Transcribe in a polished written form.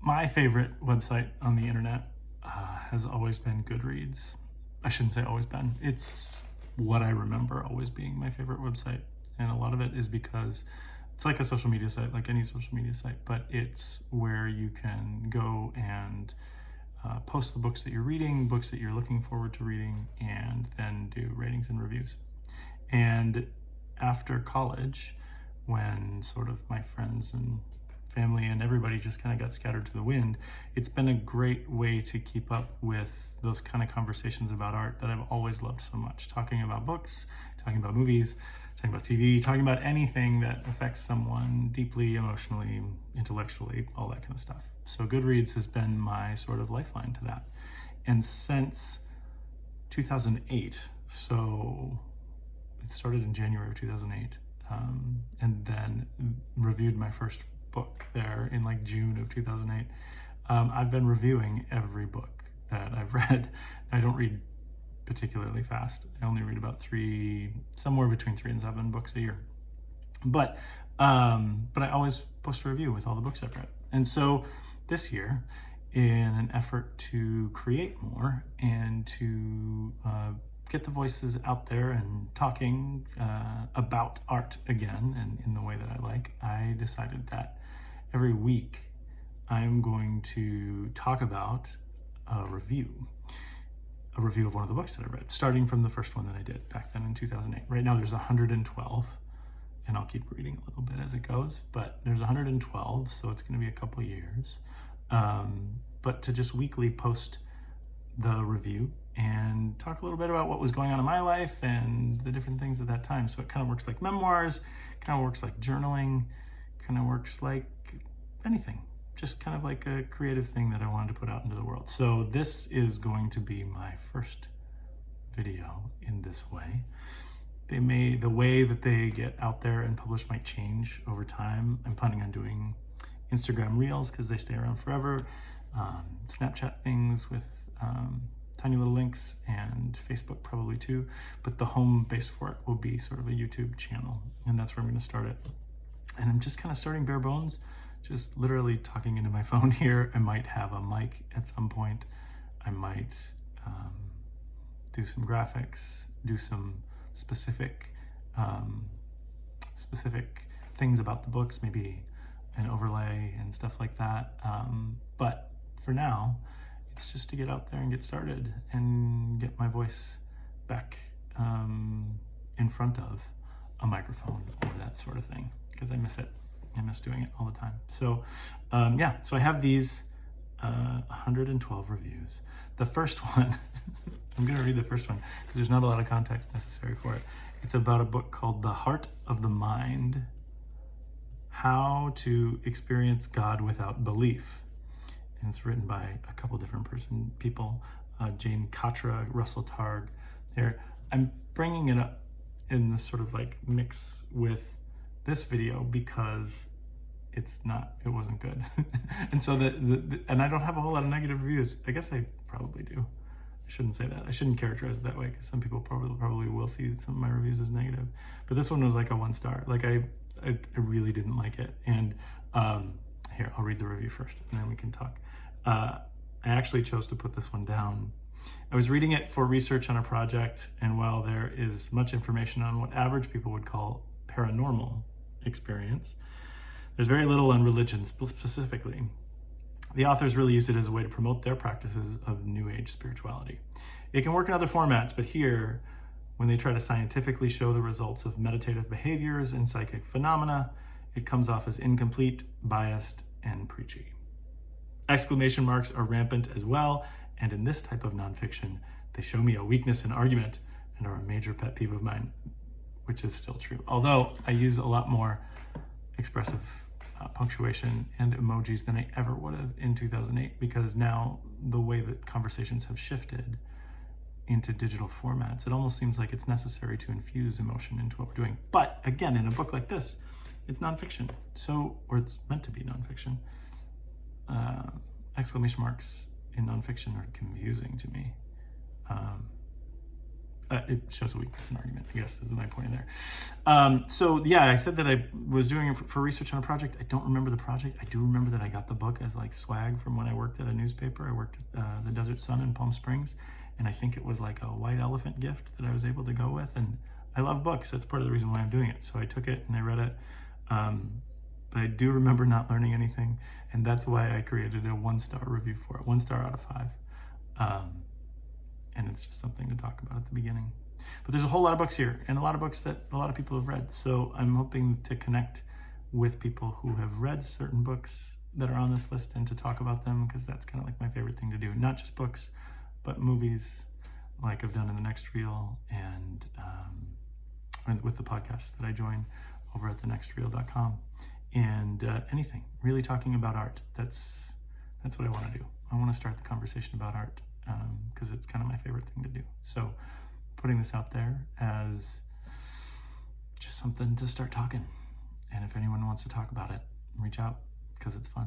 My favorite website on the internet has always been Goodreads. I shouldn't say always been. It's what I remember always being my favorite website. And a lot of it is because it's like a social media site, like any social media site, but it's where you can go and post the books that you're reading, books that you're looking forward to reading, and then do ratings and reviews. And after college, when sort of my friends and family and everybody just kind of got scattered to the wind, it's been a great way to keep up with those kind of conversations about art that I've always loved so much. Talking about books, talking about movies, talking about TV, talking about anything that affects someone deeply, emotionally, intellectually, all that kind of stuff. So Goodreads has been my sort of lifeline to that. And since 2008, so it started in January of 2008, and then reviewed my first book there in like June of 2008. I've been reviewing every book that I've read. I don't read particularly fast. I only read about somewhere between 3 and 7 books a year. But I always post a review with all the books I've read. And so this year, in an effort to create more and to get the voices out there and talking about art again and in the way that I like, I decided that every week I'm going to talk about a review of one of the books that I read, starting from the first one that I did back then in 2008. Right now there's 112, and I'll keep reading a little bit as it goes, but there's 112, so it's going to be a couple years. But to just weekly post the review and talk a little bit about what was going on in my life and the different things at that time. So it kind of works like memoirs, kind of works like journaling, kind of works like anything, just kind of like a creative thing that I wanted to put out into the world. So this is going to be my first video in this way. The way that they get out there and published might change over time. I'm planning on doing Instagram Reels because they stay around forever, Snapchat things with tiny little links, and Facebook probably too, but the home base for it will be sort of a YouTube channel, and that's where I'm going to start it. And I'm just kind of starting bare bones, just literally talking into my phone here. I might have a mic at some point. I might do some graphics, do some specific things about the books, maybe an overlay and stuff like that. But for now, it's just to get out there and get started and get my voice back in front of a microphone or that sort of thing, because I miss it. I miss doing it all the time. So yeah, so I have these 112 reviews. The first one, I'm gonna read the first one because there's not a lot of context necessary for it. It's about a book called The Heart of the Mind, How to Experience God Without Belief. And it's written by a couple different people, Jane Katra, Russell Targ. Here, I'm bringing it up in this sort of like mix with this video because it wasn't good. And so and I don't have a whole lot of negative reviews. I guess I probably do. I shouldn't say that. I shouldn't characterize it that way because some people probably will see some of my reviews as negative. But this one was like a 1 star. Like I really didn't like it. And here, I'll read the review first and then we can talk. I actually chose to put this one down. I was reading it for research on a project, and while there is much information on what average people would call paranormal experience, there's very little on religion specifically. The authors really use it as a way to promote their practices of New Age spirituality. It can work in other formats, but here, when they try to scientifically show the results of meditative behaviors and psychic phenomena, it comes off as incomplete, biased, and preachy. Exclamation marks are rampant as well, and in this type of nonfiction, they show me a weakness in argument and are a major pet peeve of mine, which is still true. Although I use a lot more expressive punctuation and emojis than I ever would have in 2008, because now the way that conversations have shifted into digital formats, it almost seems like it's necessary to infuse emotion into what we're doing. But again, in a book like this, it's nonfiction, or it's meant to be nonfiction. Exclamation marks in nonfiction are confusing to me. it shows a weakness in argument, I guess, is my point there. So yeah, I said that I was doing it for research on a project. I don't remember the project. I do remember that I got the book as like swag from when I worked at a newspaper. I worked at the Desert Sun in Palm Springs, and I think it was like a white elephant gift that I was able to go with. And I love books. That's part of the reason why I'm doing it. So I took it and I read it. But I do remember not learning anything, and that's why I created a 1-star review for it, 1 star out of 5. And it's just something to talk about at the beginning. But there's a whole lot of books here, and a lot of books that a lot of people have read. So I'm hoping to connect with people who have read certain books that are on this list and to talk about them, because that's kind of like my favorite thing to do. Not just books, but movies, like I've done in the next reel, and with the podcast that I join over at thenextreel.com. And anything, really talking about art. That's what I want to do. I want to start the conversation about art, because it's kind of my favorite thing to do. So putting this out there as just something to start talking. And if anyone wants to talk about it, reach out, because it's fun.